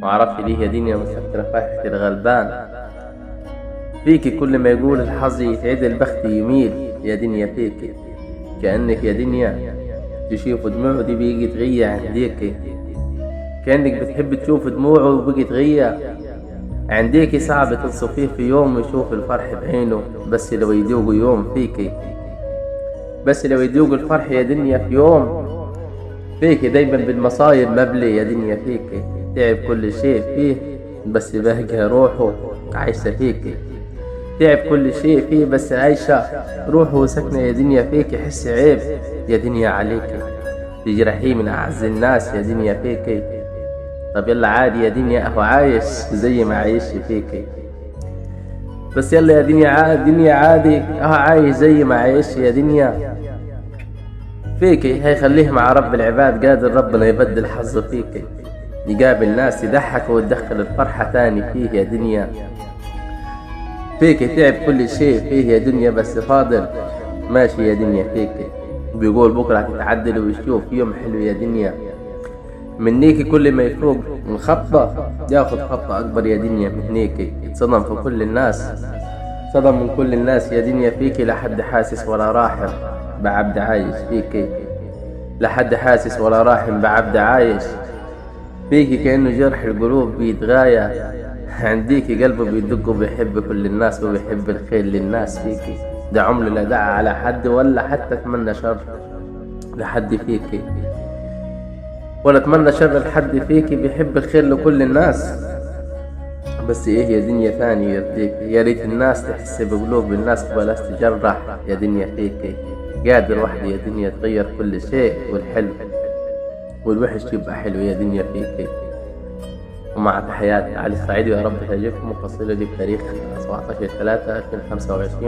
معرفش ليه يا دنيا مسكرة فرحة الغلبان. فيكي كل ما يقول الحظ يتعدل بختي يميل يا دنيا فيكي. كأنك يا دنيا تشوف دموعه دي بيجي تغيى عنديكي. كأنك بتحب تشوف دموعه وبيجي تغيى عنديكي. صعب تنصفيه في يوم ويشوف الفرح بعينه، بس لو يدوق يوم فيكي. بس لو يدوق الفرح يا دنيا في يوم فيكي. دايما بالمصايب مبلي يا دنيا فيكي. تعب كل شيء فيه بس بهجها روحه عايشة فيكي. تعب كل شيء فيه بس عايشة روحه وسكنة يا دنيا فيكي. حس عيب يا دنيا عليكي تجرحيه من أعز الناس يا دنيا فيكي. طب يلا عادي يا دنيا اهو عايش زي ما عايش فيكي. بس يلا يا دنيا عادي دنيا عادي اهو عايش زي ما عايش يا دنيا فيكي. هيخليه مع رب العباد قادر ربنا يبدل حظه فيكي. يقابل ناس يضحك وتدخل الفرحة تاني فيه يا دنيا فيكي. تعب كل شيء فيه يا دنيا بس فاضل ماشي يا دنيا فيكي. بيقول بكرة هتتعدل ويشوف يوم حلو يا دنيا منيكي. كل ما يفوق من خطة ياخد خطة أكبر يا دنيا منيكي. صدم في كل الناس صدم من كل الناس يا دنيا فيكي. لحد حاسس ولا راحم بعبد عايش فيكي. لحد حاسس ولا راحم بعبد عايش فيكي. كأنه جرح القلوب بيتغاية عنديكي. قلبه بيدق وبيحب كل الناس وبيحب الخير للناس فيكي. ده عمره لا دعا على حد ولا حتى اتمنى شر لحد فيكي. ولا اتمنى شر لحد فيكي. بيحب الخير لكل الناس. بس ايه يا دنيا ثاني يرضيكي. يا ريت الناس تحس بقلوب الناس وبلاش تجرح يا دنيا فيكي. قادر وحدي يا دنيا تغير كل شيء والحلو والوحش يبقى حلو يا دنيا فيكي. ومع تحياتي علي الصعيدي. ويا رب تعجبكم القصيدة دي بتاريخ 17/3/2025.